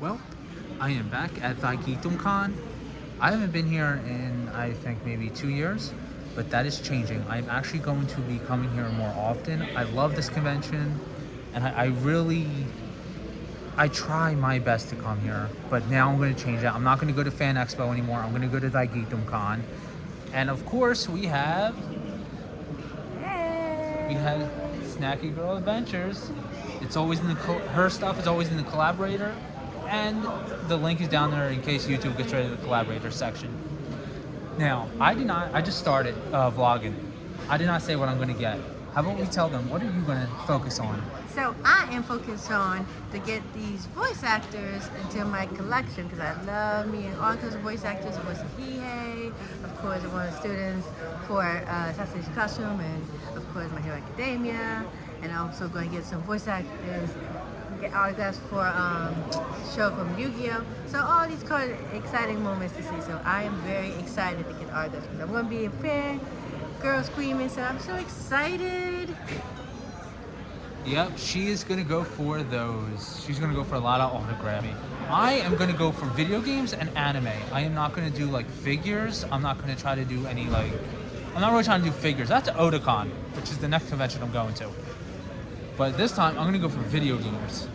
Well, I am back at Thy GeekDom Con. I haven't been here in, I think, maybe 2 years, but that is changing. I'm actually going to be coming here more often. I love this convention, and I try my best to come here, but now I'm going to change that. I'm not going to go to Fan Expo anymore. I'm going to go to Thy GeekDom Con. And of course, we have Snacky Girl Adventures. It's always in her stuff is always in the collaborator, and the link is down there in case YouTube gets rid of the collaborator section. Now, I did not. I just started vlogging. I did not say what I'm going to get. How about we tell them what are you going to focus on? So I am focused on to get these voice actors into my collection because I love me and all kinds of voice actors. The voice of Hihei, of course, one of the students for Assassination Costume, and of course My Hero Academia. And I'm also going to get some voice actors, get autographs for show from Yu-Gi-Oh. So all these kind of exciting moments to see. So I am very excited to get autographs. I'm going to be a fan, girl screaming. So I'm so excited. Yep, she is going to go for those. She's going to go for a lot of autographing. I am going to go for video games and anime. I am not going to do like figures. I'm not going to try to do any like. I'm not really trying to do figures. That's Otakon, which is the next convention I'm going to. But this time, I'm going to go for video games.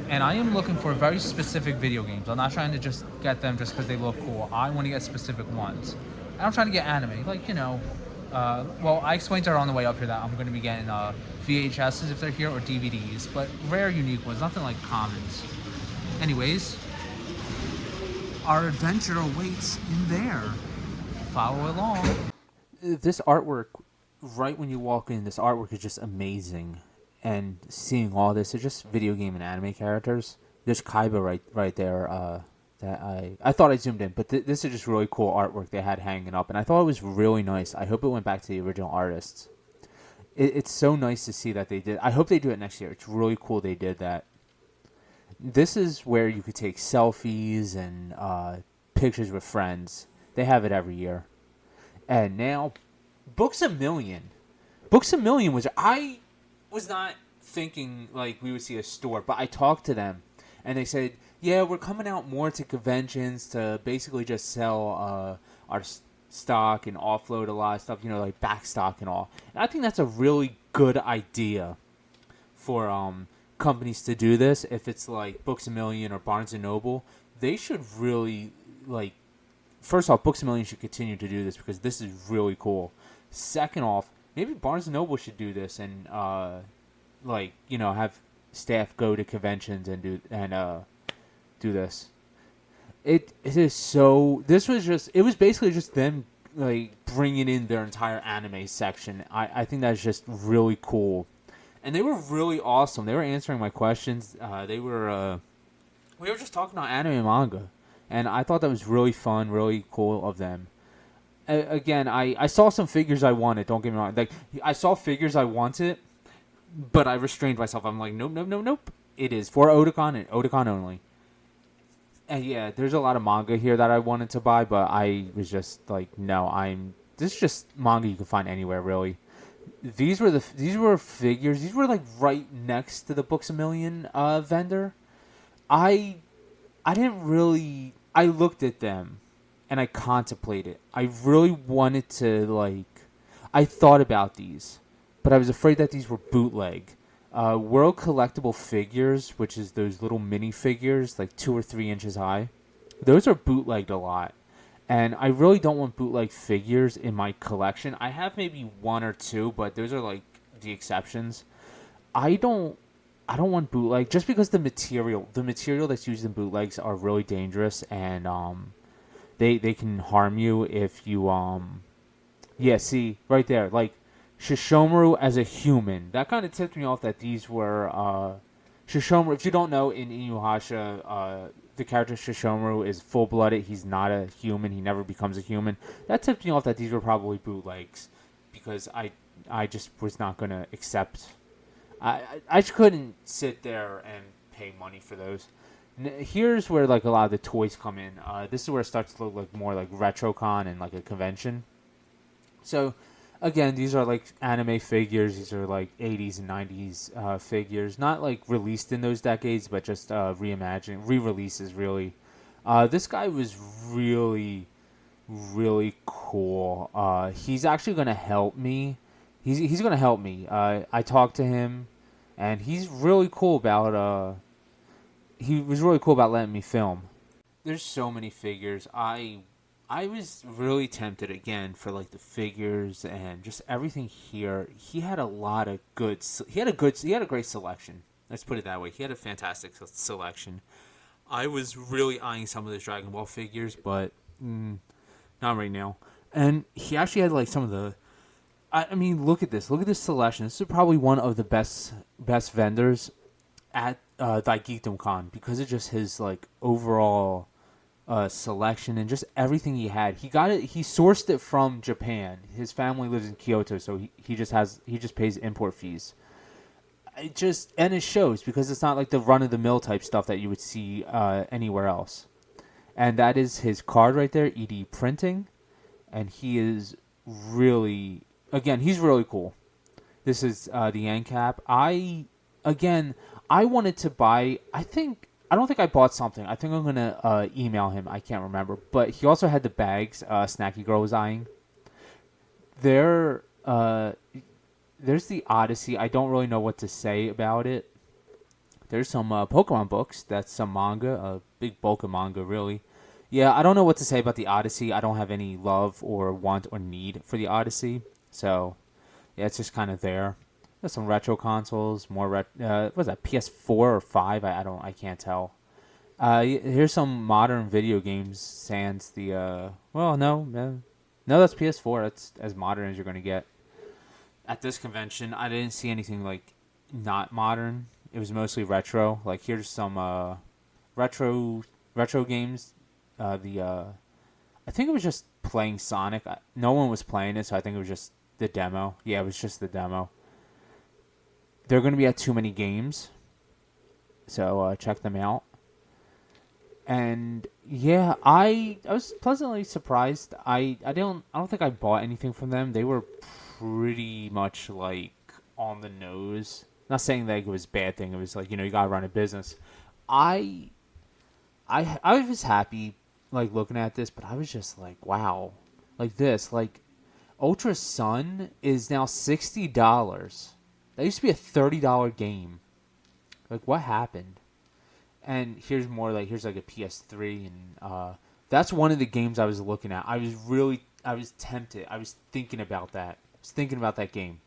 And I am looking for very specific video games. I'm not trying to just get them just because they look cool. I want to get specific ones. And I'm trying to get anime. Well, I explained to her on the way up here that I'm going to be getting VHSs if they're here or DVDs. But rare, unique ones. Nothing like commons. Anyways, our adventure awaits in there. Follow along. This artwork, right when you walk in, this artwork is just amazing. And seeing all this, it's just video game and anime characters. There's Kaiba right there. That I thought I zoomed in, but this is just really cool artwork they had hanging up, and I thought it was really nice. I hope it went back to the original artists. It's so nice to see that they did. I hope they do it next year. It's really cool they did that. This is where you could take selfies and pictures with friends. They have it every year. And now, Books A Million. Books A Million was not thinking like we would see a store, but I talked to them, and they said, yeah, we're coming out more to conventions to basically just sell our stock and offload a lot of stuff, like back stock and all. And I think that's a really good idea for companies to do this. If it's like Books A Million or Barnes & Noble, they should really, like, first off, Books A Million should continue to do this because this is really cool. Second off, maybe Barnes & Noble should do this and, have staff go to conventions and do this. It is so. It was basically just them like bringing in their entire anime section. I think that's just really cool, and they were really awesome. They were answering my questions. We were just talking about anime and manga, and I thought that was really fun, really cool of them. Again, I saw some figures I wanted. Don't get me wrong. Like I saw figures I wanted, but I restrained myself. I'm like, nope. It is for Otakon and Otakon only. And yeah, there's a lot of manga here that I wanted to buy, but I was just like, no, this is just manga you can find anywhere, really. These were figures. These were like right next to the Books A Million vendor. I didn't really. I looked at them, and I contemplated. I really wanted to I thought about these, but I was afraid that these were bootleg. World Collectible Figures, which is those little mini figures, like 2 or 3 inches high, those are bootlegged a lot. And I really don't want bootleg figures in my collection. I have maybe 1 or 2, but those are like the exceptions. I don't want bootleg just because the material that's used in bootlegs are really dangerous, and they can harm you if you yeah, see right there, like Shishomaru as a human. That kind of tipped me off that these were Shishomaru. If you don't know, in Inuyasha, the character Shishomaru is full-blooded. He's not a human. He never becomes a human. That tipped me off that these were probably bootlegs, because I just was not going to accept. I just couldn't sit there and pay money for those. Here's where like a lot of the toys come in. This is where it starts to look like more like RetroCon and like a convention. So again, these are like anime figures. These are like 80s and 90s figures, not like released in those decades, but just reimagining, re-releases. Really, this guy was really cool. He's actually gonna help me. He's gonna help me. I talked to him, and he's really cool about. He was really cool about letting me film. There's so many figures. I was really tempted again for like the figures and just everything here. He had a lot of good. He had a great selection. Let's put it that way. He had a fantastic selection. I was really eyeing some of those Dragon Ball figures, but not right now. And he actually had like some of the. I mean, look at this. Look at this selection. This is probably one of the best vendors at Thy GeekDom Con because of just his like overall selection and just everything he had. He got it. He sourced it from Japan. His family lives in Kyoto, so he just pays import fees. It shows because it's not like the run of the mill type stuff that you would see anywhere else. And that is his card right there, ED Printing, and he is really he's really cool. This is the end cap. I wanted to buy. I don't think I bought something. I think I'm gonna email him. I can't remember, but he also had the bags. Snacky Girl was eyeing. There, there's the Odyssey. I don't really know what to say about it. There's some Pokemon books. That's some manga, a big bulk of manga, really. Yeah, I don't know what to say about the Odyssey. I don't have any love or want or need for the Odyssey, so yeah, it's just kind of there. There's some retro consoles, more what's that? PS4 or 5? I can't tell. Here's some modern video games. Sans the no, that's PS4. That's as modern as you're gonna get. At this convention, I didn't see anything like not modern. It was mostly retro. Like here's some retro games. I think it was just playing Sonic. No one was playing it, so I think it was just the demo. Yeah, it was just the demo. They're going to be at Too Many Games, so check them out. And yeah, I was pleasantly surprised. I don't think I bought anything from them. They were pretty much like on the nose. Not saying that it was a bad thing. It was like, you gotta run a business. I I was happy like looking at this, but I was just like, wow, like this, like Ultra Sun is now $60. That used to be a $30 game. Like, what happened? And here's like a PS3, and that's one of the games I was looking at. I was tempted. I was thinking about that. I was thinking about that game,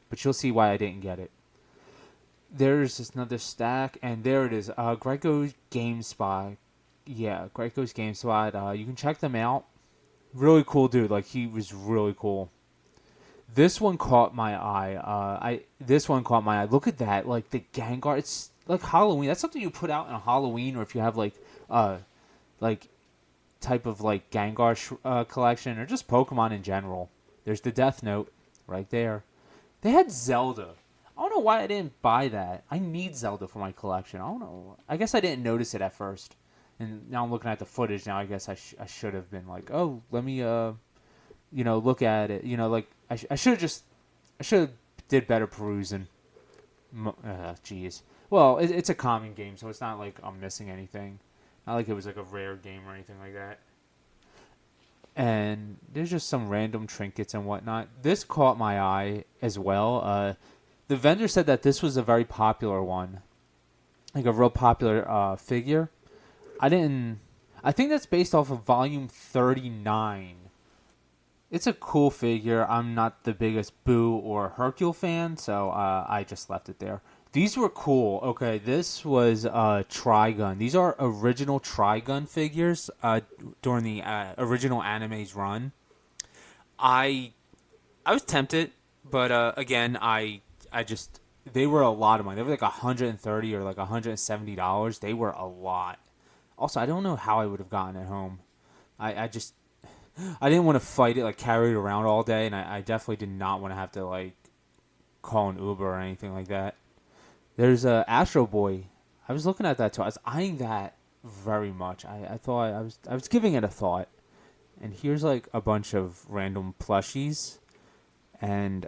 but you'll see why I didn't get it. There's another stack, and there it is. Greco's GameSpot. Yeah, Greco's GameSpot. You can check them out. Really cool dude. Like, he was really cool. This one caught my eye. This one caught my eye. Look at that. Like, the Gengar. It's like Halloween. That's something you put out on Halloween, or if you have like type of like Gengar collection, or just Pokemon in general. There's the Death Note right there. They had Zelda. I don't know why I didn't buy that. I need Zelda for my collection. I don't know. I guess I didn't notice it at first. And now I'm looking at the footage. Now I guess I should have been like, oh, let me look at it. Like I should have did better perusing. Jeez. Well, it's a common game, so it's not like I'm missing anything. Not like it was like a rare game or anything like that. And there's just some random trinkets and whatnot. This caught my eye as well. The vendor said that this was a very popular one, like a real popular figure. I think that's based off of volume 39. It's a cool figure. I'm not the biggest Boo or Hercule fan, so I just left it there. These were cool. Okay, this was Trigun. These are original Trigun figures during the original anime's run. I was tempted, but again, I just they were a lot of money. They were like $130 or like $170. They were a lot. Also, I don't know how I would have gotten it home. I didn't want to fight it, like carry it around all day, and I definitely did not want to have to like call an Uber or anything like that. There's Astro Boy. I was looking at that too. I was eyeing that very much. I thought I was giving it a thought. And here's like a bunch of random plushies. And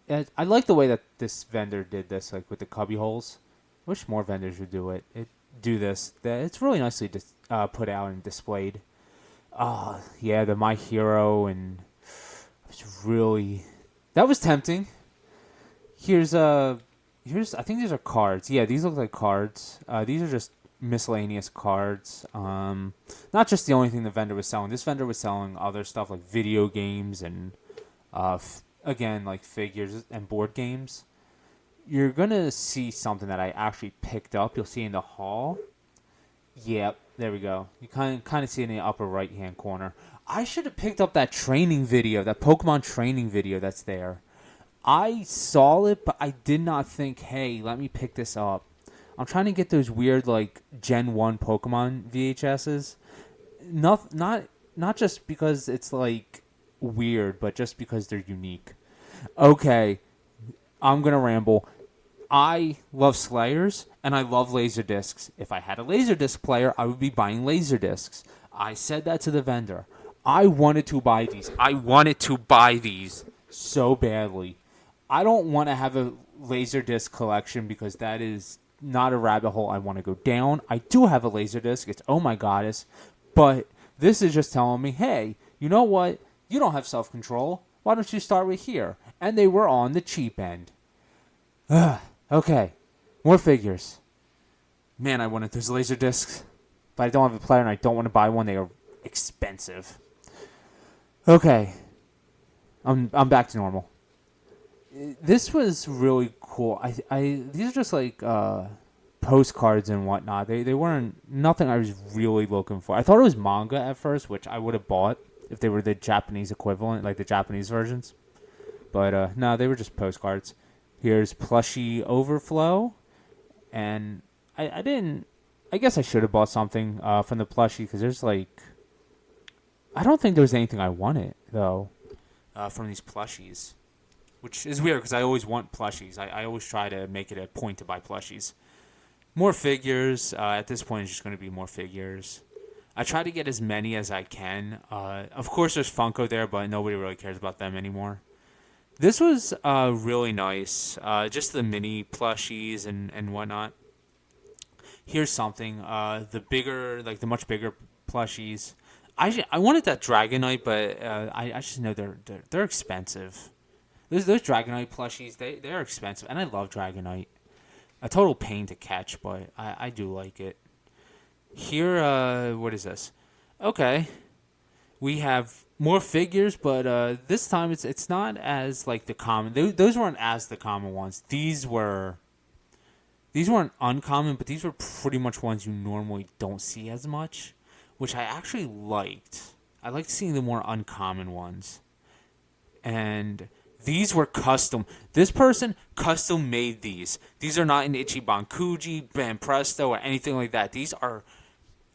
I like the way that this vendor did this, like with the cubby holes. Wish more vendors would do this. It's really nicely put out and displayed. Yeah, the My Hero, and it's really, that was tempting. Here's I think these are cards. Yeah, these look like cards. These are just miscellaneous cards. Not just the only thing the vendor was selling. This vendor was selling other stuff like video games and again, like figures and board games. You're gonna see something that I actually picked up. You'll see in the hall. Yep, there we go. You kind of see it in the upper right hand corner. I should have picked up that training video, that Pokemon training video that's there. I saw it, but I did not think, hey, let me pick this up. I'm trying to get those weird like Gen 1 Pokemon VHSs. Not just because it's like weird, but just because they're unique. Okay, I'm gonna ramble. I love Slayers and I love Laserdiscs. If I had a Laserdisc player, I would be buying Laserdiscs. I said that to the vendor. I wanted to buy these. I wanted to buy these so badly. I don't want to have a Laserdisc collection because that is not a rabbit hole I want to go down. I do have a Laserdisc. It's Oh My Goddess. But this is just telling me, hey, you know what? You don't have self-control. Why don't you start with here? And they were on the cheap end. Okay. More figures. Man, I wanted those Laserdiscs. But I don't have a player and I don't want to buy one. They are expensive. Okay. I'm back to normal. This was really cool. These are just like postcards and whatnot. They weren't nothing I was really looking for. I thought it was manga at first, which I would have bought if they were the Japanese equivalent, like the Japanese versions. But no, they were just postcards. Here's Plushie Overflow, and I didn't. I guess I should have bought something from the plushie because there's like, I don't think there was anything I wanted though from these plushies. Which is weird because I always want plushies. I always try to make it a point to buy plushies. More figures. At this point, it's just going to be more figures. I try to get as many as I can. Of course, there's Funko there, but nobody really cares about them anymore. This was really nice. Just the mini plushies and whatnot. Here's something. The much bigger plushies. I wanted that Dragonite, but I just know they're expensive. Those Dragonite plushies, they're expensive, and I love Dragonite. A total pain to catch, but I do like it. Here, what is this? Okay, we have more figures, but this time it's not as like the common. Those weren't as the common ones. These weren't uncommon, but these were pretty much ones you normally don't see as much, which I actually liked. I liked seeing the more uncommon ones, and these were custom. This person custom made these. These are not in Ichiban Kuji, Banpresto, or anything like that. These are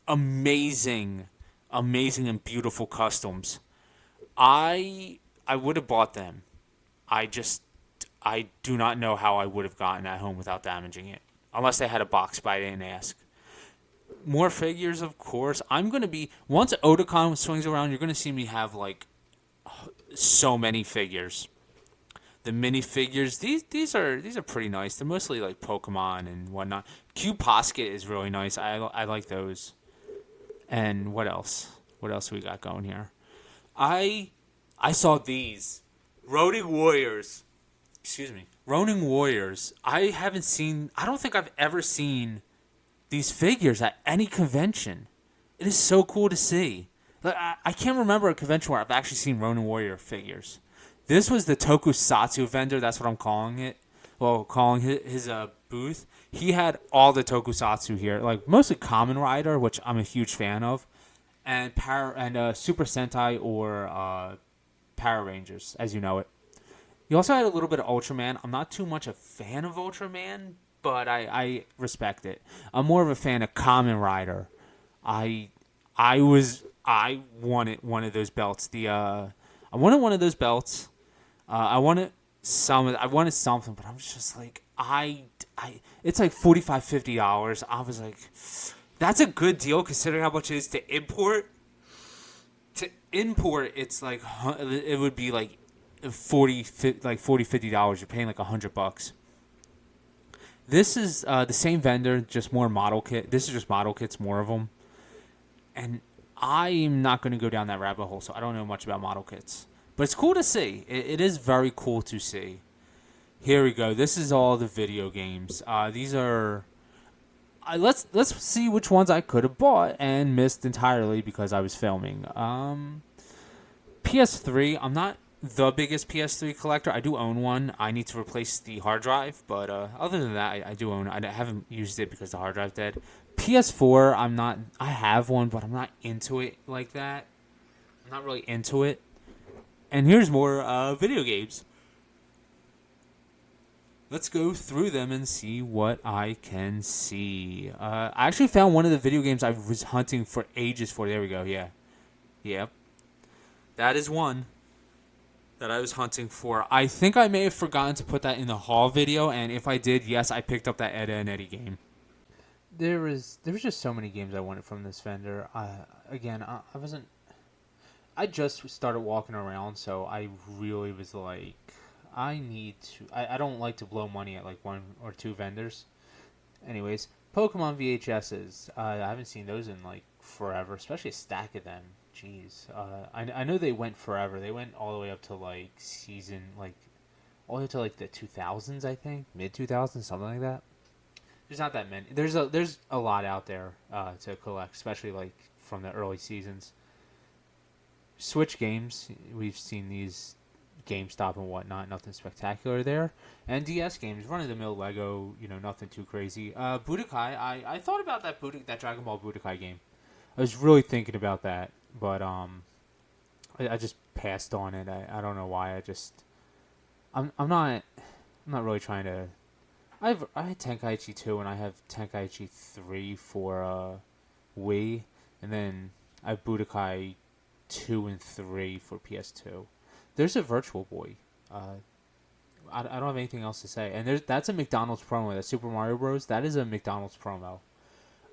amazing and beautiful customs. I would have bought them. I do not know how I would have gotten at home without damaging it. Unless they had a box, but I didn't ask. More figures, of course. I'm going to be... Once Otakon swings around, you're going to see me have, like, so many figures. The minifigures, these are pretty nice. They're mostly like Pokemon and whatnot. Cube Posket is really nice. I like those. And what else? What else we got going here? I saw these Ronin Warriors. Excuse me, Ronin Warriors. I don't think I've ever seen these figures at any convention. It is so cool to see. Like, I can't remember a convention where I've actually seen Ronin Warrior figures. This was the Tokusatsu vendor. That's what I'm calling it. Well, calling his booth. He had all the Tokusatsu here, like mostly Kamen Rider, which I'm a huge fan of, and Super Sentai or Power Rangers, as you know it. He also had a little bit of Ultraman. I'm not too much a fan of Ultraman, but I respect it. I'm more of a fan of Kamen Rider. I wanted one of those belts. I wanted one of those belts. I wanted something, but I'm just like, it's like $45-$50. I was like, that's a good deal considering how much it is to import. To import, it's like, it would be like $40-$50. You're paying like $100. This is the same vendor, just more model kit. This is just model kits, more of them. And I'm not going to go down that rabbit hole, so I don't know much about model kits. But it's cool to see. It is very cool to see. Here we go. This is all the video games. These are... let's see which ones I could have bought and missed entirely because I was filming. PS3, I'm not the biggest PS3 collector. I do own one. I need to replace the hard drive, but other than that, I do own it. I haven't used it because the hard drive's dead. PS4, I'm not... I have one, but I'm not into it like that. I'm not really into it. And here's more video games. Let's go through them and see what I can see. I actually found one of the video games I was hunting for ages for. There we go, yeah. Yep. That is one that I was hunting for. I think I may have forgotten to put that in the haul video, and if I did, yes, I picked up that Edda and Eddie game. There was just so many games I wanted from this vendor. Again, I wasn't... I just started walking around, so I really was like... I need to... I don't like to blow money at like one or two vendors. Anyways, Pokemon VHSs. I haven't seen those in like forever, especially a stack of them. Jeez. I know they went forever. They went all the way up to like season... like all the way up to like the 2000s, I think. Mid-2000s, something like that. There's not that many. There's a lot out there to collect, especially like from the early seasons. Switch games. We've seen these... GameStop and whatnot, nothing spectacular there. And DS games, run-of-the-mill Lego, nothing too crazy. Budokai, I thought about that Dragon Ball Budokai game. I was really thinking about that, but I just passed on it. I don't know why. I'm not really trying to. I had Tenkaichi 2 and I have Tenkaichi 3 for Wii, and then I have Budokai 2 and 3 for PS2. There's a Virtual Boy. I don't have anything else to say. And that's a McDonald's promo. That Super Mario Bros. That is a McDonald's promo.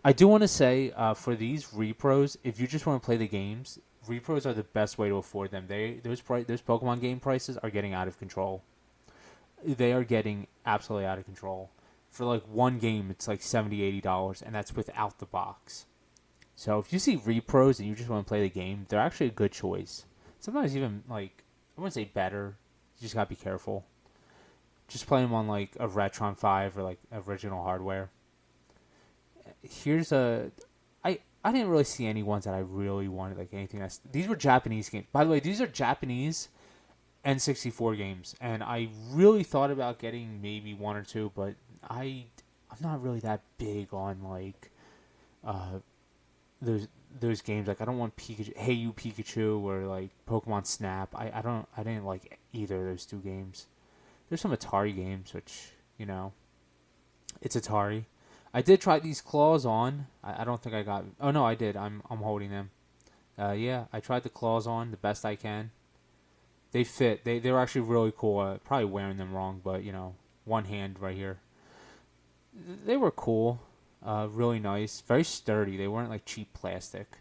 I do want to say for these repros, if you just want to play the games, repros are the best way to afford them. Those Pokemon game prices are getting out of control. They are getting absolutely out of control. For like one game, it's like $70, $80, and that's without the box. So if you see repros and you just want to play the game, they're actually a good choice. Sometimes even like... I wouldn't say better. You just gotta be careful. Just play them on like a Retron 5 or like original hardware. Here's a... I didn't really see any ones that I really wanted, like anything that's... These were Japanese games. By the way, these are Japanese N64 games. And I really thought about getting maybe one or two, but I'm not really that big on like those games. Like I don't want Pikachu, Hey You Pikachu, or like Pokemon Snap. I didn't like either of those two games. There's some Atari games, which it's Atari. I did try these claws on. I don't think I got... Oh no, I did. I'm holding them. Yeah, I tried the claws on the best I can. They fit. They were actually really cool. Probably wearing them wrong, but one hand right here. They were cool. Really nice. Very sturdy. They weren't like cheap plastic.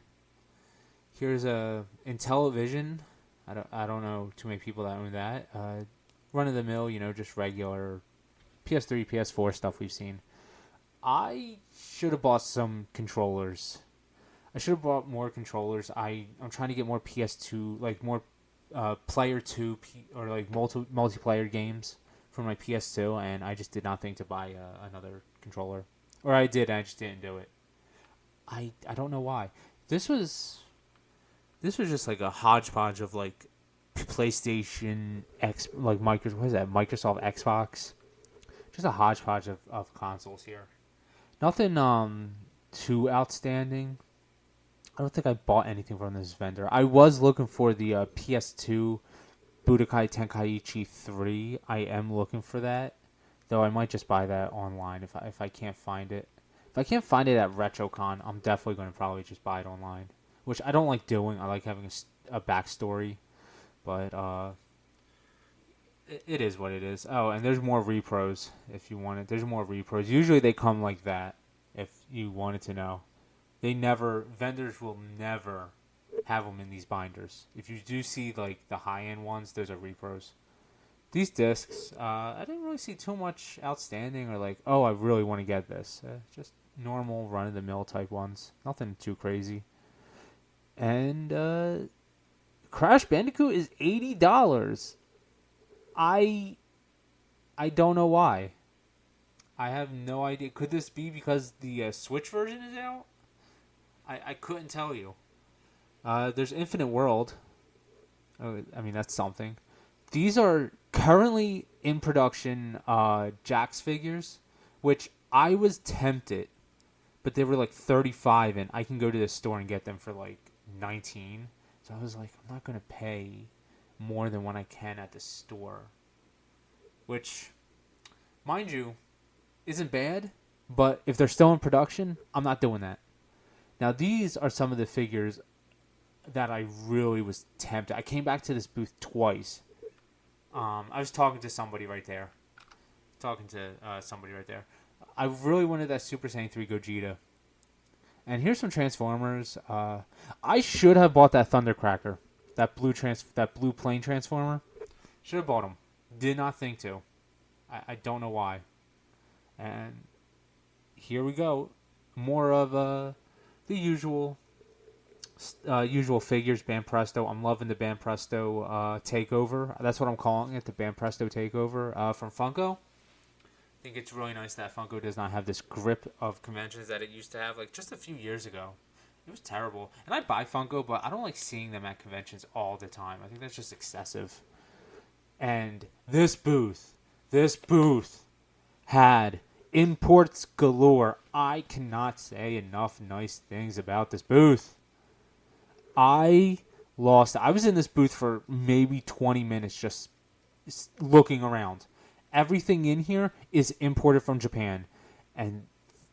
Here's in television. I don't know too many people that own that. Run of the mill, just regular PS3, PS4 stuff we've seen. I should have bought some controllers. I should have bought more controllers. I'm trying to get more PS2, like more player 2 or like multiplayer games for my PS2, and I just did not think to buy another controller. Or I did, I just didn't do it. I don't know why. This was just like a hodgepodge of like PlayStation X, like Microsoft Xbox. Just a hodgepodge of consoles here. Nothing too outstanding. I don't think I bought anything from this vendor. I was looking for the PS2 Budokai Tenkaichi 3. I am looking for that. Though I might just buy that online if I can't find it. If I can't find it at RetroCon, I'm definitely going to probably just buy it online. Which I don't like doing. I like having a backstory. But it is what it is. Oh, and there's more repros if you want it. There's more repros. Usually they come like that if you wanted to know. Vendors will never have them in these binders. If you do see like the high-end ones, those are repros. These discs, I didn't really see too much outstanding or like, oh, I really want to get this. Just normal run-of-the-mill type ones. Nothing too crazy. And Crash Bandicoot is $80. I don't know why. I have no idea. Could this be because the Switch version is out? I couldn't tell you. There's Infinite World. Oh, I mean, that's something. These are currently in production Jax figures, which I was tempted, but they were like 35, and I can go to the store and get them for like 19. So I was like, I'm not going to pay more than what I can at the store. Which, mind you, isn't bad, but if they're still in production, I'm not doing that. Now, these are some of the figures that I really was tempted. I came back to this booth twice. I was talking to somebody right there. I really wanted that Super Saiyan 3 Gogeta. And here's some Transformers. I should have bought that Thundercracker. That blue plane Transformer. Should have bought him. Did not think to. I don't know why. And here we go. More of the usual figures. Banpresto. I'm loving the Banpresto takeover. That's what I'm calling it. The Banpresto takeover from Funko. I think it's really nice that Funko does not have this grip of conventions that it used to have, like just a few years ago. It was terrible. And I buy Funko, but I don't like seeing them at conventions all the time. I think that's just excessive. And this booth had imports galore. I cannot say enough nice things about this booth. I was in this booth for maybe 20 minutes just looking around. Everything in here is imported from Japan. And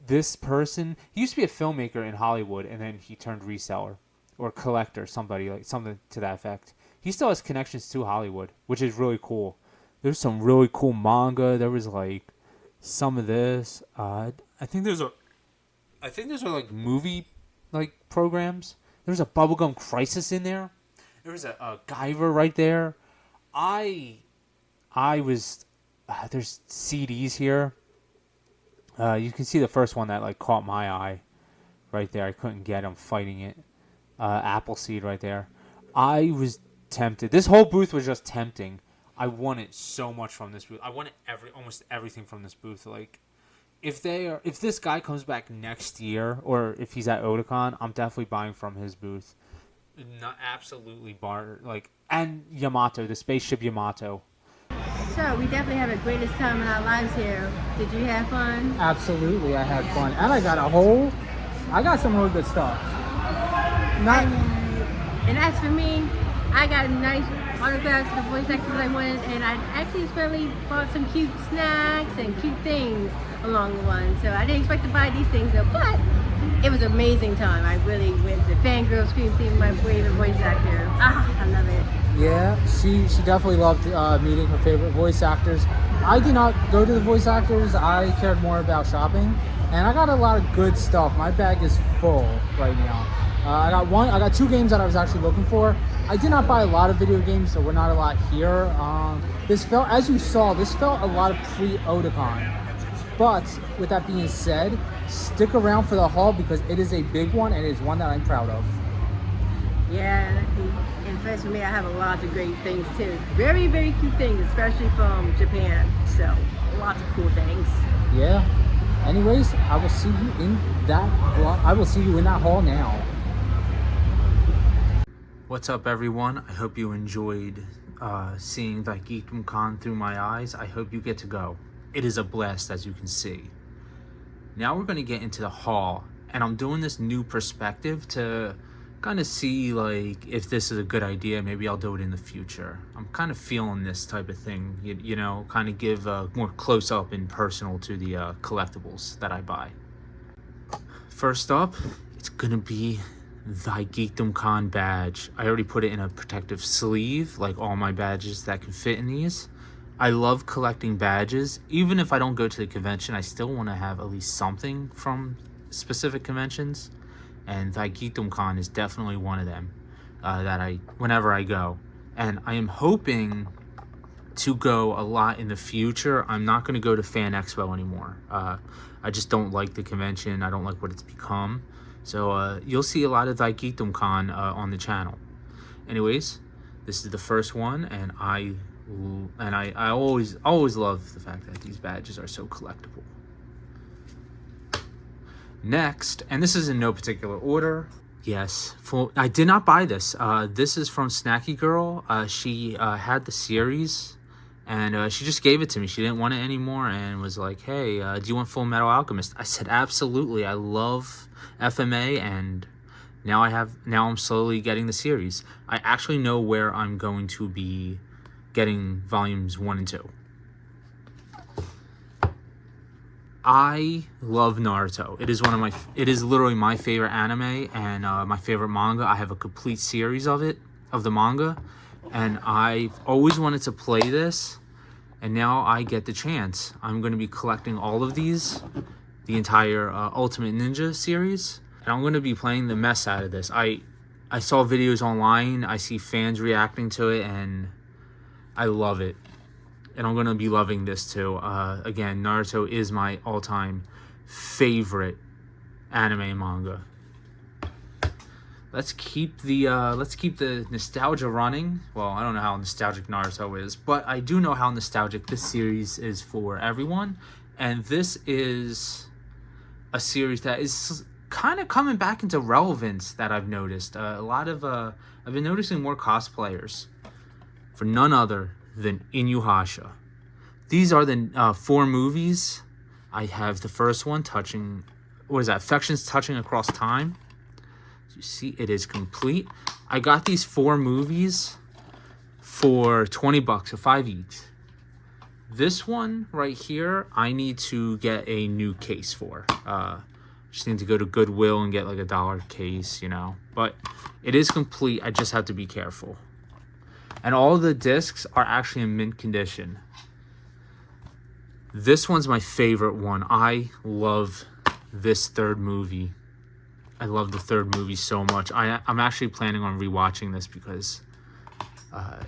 this person, he used to be a filmmaker in Hollywood, and then he turned reseller or collector, something to that effect. He still has connections to Hollywood, which is really cool. There's some really cool manga. There was like some of this. I think those are like movie like programs. There's a Bubblegum Crisis in there. There was a Guyver right there. I was. There's CDs here. You can see the first one that like caught my eye, right there. I couldn't get them fighting it. Appleseed right there. I was tempted. This whole booth was just tempting. I wanted so much from this booth. I wanted almost everything from this booth. Like, if this guy comes back next year, or if he's at Otakon, I'm definitely buying from his booth. Not absolutely and Yamato, the spaceship Yamato. So we definitely have the greatest time in our lives here. Did you have fun? Absolutely, I had fun, and I got some really good stuff. And as for me, I got nice autographs of the voice actors I wanted, and I actually really bought some cute snacks and cute things along the line. So I didn't expect to buy these things though, but it was an amazing time. I really went to fangirl scream seeing my favorite voice actor. I love it. Yeah, she definitely loved meeting her favorite voice actors. I did not go to the voice actors. I cared more about shopping, and I got a lot of good stuff. My bag is full right now. I got two games that I was actually looking for. I did not buy a lot of video games, so we're not a lot here. As you saw, this felt a lot of pre-Otakon. But with that being said, stick around for the haul because it is a big one and it is one that I'm proud of. Yeah, and first for me, I have a lot of great things too. Very, very cute things, especially from Japan. So, lots of cool things. Yeah. Anyways, I will see you in that haul now. What's up, everyone? I hope you enjoyed seeing Thy GeekDom Con through my eyes. I hope you get to go. It is a blast, as you can see. Now we're going to get into the haul, and I'm doing this new perspective to kind of see like if this is a good idea. Maybe I'll do it in the future. I'm kind of feeling this type of thing, you know, kind of give more close up and personal to the collectibles that I buy. First up, it's going to be Thy GeekDom Con badge. I already put it in a protective sleeve, like all my badges that can fit in these. I love collecting badges. Even if I don't go to the convention, I still want to have at least something from specific conventions. And Thy GeekDom Con is definitely one of them. whenever I go, and I am hoping to go a lot in the future. I'm not going to go to Fan Expo anymore. I just don't like the convention. I don't like what it's become. So you'll see a lot of Thy GeekDom Con on the channel. Anyways, this is the first one, and I always love the fact that these badges are so collectible. Next, and this is in no particular order. Yes, I did not buy this. This is from Snacky Girl. She had the series, and she just gave it to me. She didn't want it anymore, and was like, "Hey, do you want Full Metal Alchemist?" I said, "Absolutely. I love FMA, and now I'm slowly getting the series. I actually know where I'm going to be getting volumes 1 and 2. I love Naruto. It is literally my favorite anime and my favorite manga. I have a complete series of the manga, and I've always wanted to play this, and now I get the chance. I'm going to be collecting all of these, the entire Ultimate Ninja series, and I'm going to be playing the mess out of this. I saw videos online. I see fans reacting to it, and I love it. And I'm going to be loving this too. Again, Naruto is my all-time favorite anime and manga. Let's keep the nostalgia running. Well, I don't know how nostalgic Naruto is, but I do know how nostalgic this series is for everyone. And this is a series that is kind of coming back into relevance that I've noticed. I've been noticing more cosplayers for none other than Inuyasha. These are the 4 movies. I have the first one, Affections Touching Across Time. As you see, it is complete. I got these 4 movies for $20, so 5 each. This one right here, I need to get a new case for. Just need to go to Goodwill and get like a $1 case, But it is complete. I just have to be careful. And all the discs are actually in mint condition. This one's my favorite one. I love this 3rd movie. I love the 3rd movie so much. I'm actually planning on rewatching this because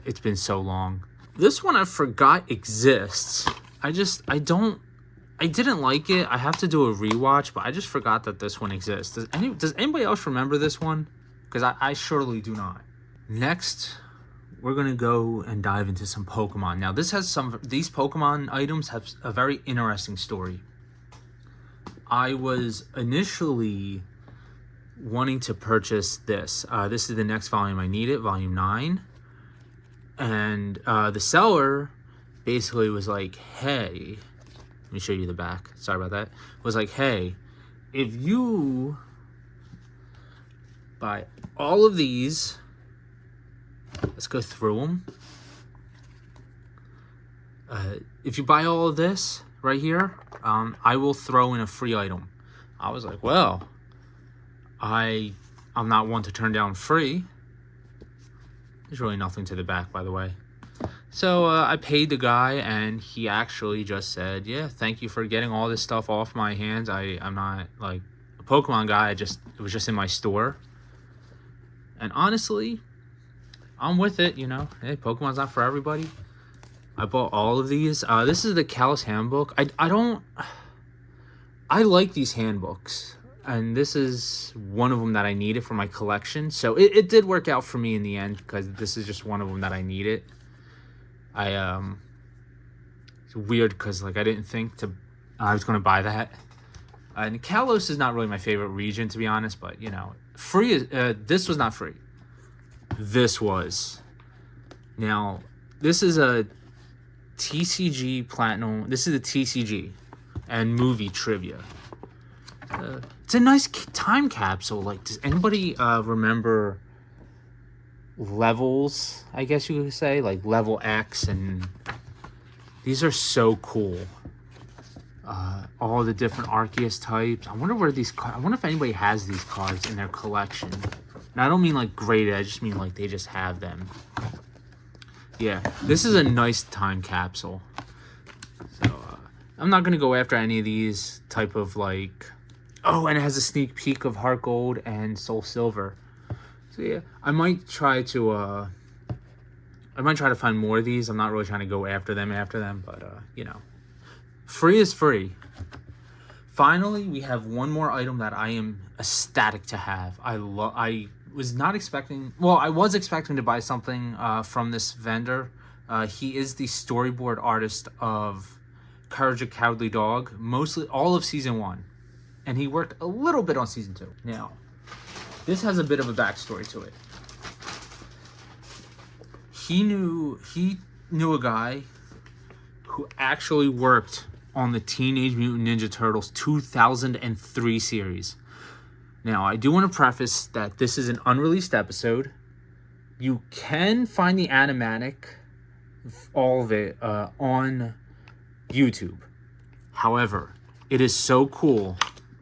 it's been so long. This one I forgot exists. I didn't like it. I have to do a rewatch, but I just forgot that this one exists. Does anybody else remember this one? Because I surely do not. Next, we're going to go and dive into some Pokemon. Now, these Pokemon items have a very interesting story. I was initially wanting to purchase this. This is the next volume I needed, volume 9. And the seller basically was like, hey, let me show you the back. Sorry about that. Was like, hey, if you buy all of these, let's go through them. If you buy all of this right here, I will throw in a free item. I was like, well, I'm not one to turn down free. There's really nothing to the back, by the way. So I paid the guy, and he actually just said, yeah, thank you for getting all this stuff off my hands. I'm not like a Pokemon guy. It was just in my store. And honestly, I'm with it, Hey, Pokemon's not for everybody. I bought all of these. This is the Kalos handbook. I like these handbooks, and this is one of them that I needed for my collection. So it did work out for me in the end, because this is just one of them that I needed. It's weird because I didn't think I was going to buy that. And Kalos is not really my favorite region, to be honest, but free. This was not free. This was. Now, this is a TCG Platinum. This is a TCG and movie trivia. It's a nice time capsule. Does anybody remember levels, I guess you could say? Level X, and these are so cool. All the different Arceus types. I wonder if anybody has these cards in their collection. And I don't mean graded, I just mean they just have them. Yeah, this is a nice time capsule. So I'm not gonna go after any of these type of Oh, and it has a sneak peek of Heart Gold and Soul Silver. So yeah, I might try to find more of these. I'm not really trying to go after them, but you know, free is free. Finally, we have one more item that I am ecstatic to have. I was not expecting. Well, I was expecting to buy something from this vendor. He is the storyboard artist of Courage the Cowardly Dog, mostly all of season 1, and he worked a little bit on season 2. Now, this has a bit of a backstory to it. He knew a guy who actually worked on the Teenage Mutant Ninja Turtles 2003 series. Now, I do want to preface that this is an unreleased episode. You can find the animatic, all of it, on YouTube. However, it is so cool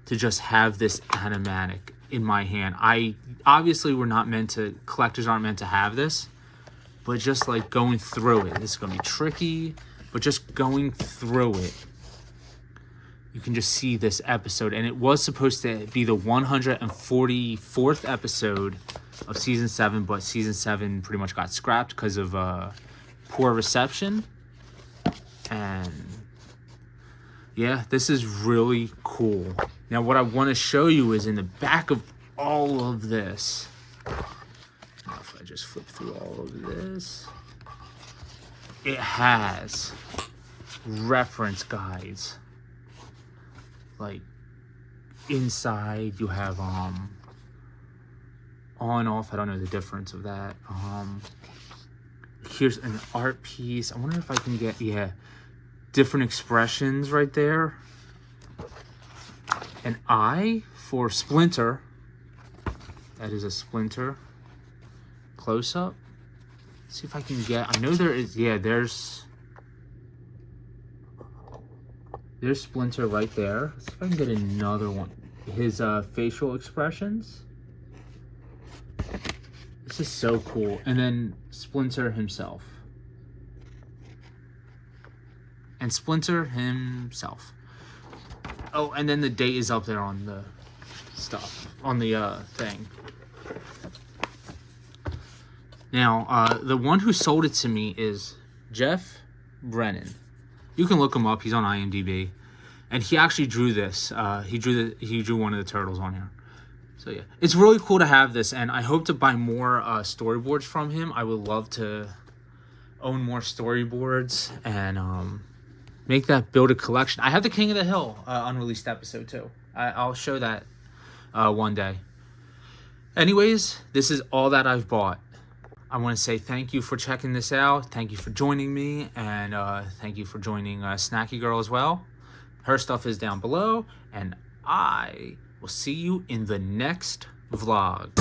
to just have this animatic in my hand. Collectors aren't meant to have this, but just like going through it, this is going to be tricky, but just going through it, you can just see this episode. And it was supposed to be the 144th episode of season 7, but season 7 pretty much got scrapped because of poor reception. And yeah, this is really cool. Now, what I want to show you is in the back of all of this. If I just flip through all of this, it has reference guides. Like inside you have on, off, I don't know the difference of that. Here's an art piece. I wonder if I can get different expressions right there. An eye for Splinter. That is a Splinter close up. Let's see if I can get, I know there is, there's Splinter right there. Let's see if I can get another one. His facial expressions. This is so cool. And then Splinter himself. And Splinter himself. Oh, and then the date is up there on the stuff, on the thing. Now, the one who sold it to me is Jeff Brennan. You can look him up. He's on IMDb, and he actually drew this. He drew one of the turtles on here. So yeah, it's really cool to have this, and I hope to buy more storyboards from him. I would love to own more storyboards and build a collection. I have the King of the Hill unreleased episode too. I'll show that one day. Anyways, this is all that I've bought. I want to say thank you for checking this out. Thank you for joining me, and thank you for joining Snacky Girl as well. Her stuff is down below, and I will see you in the next vlog.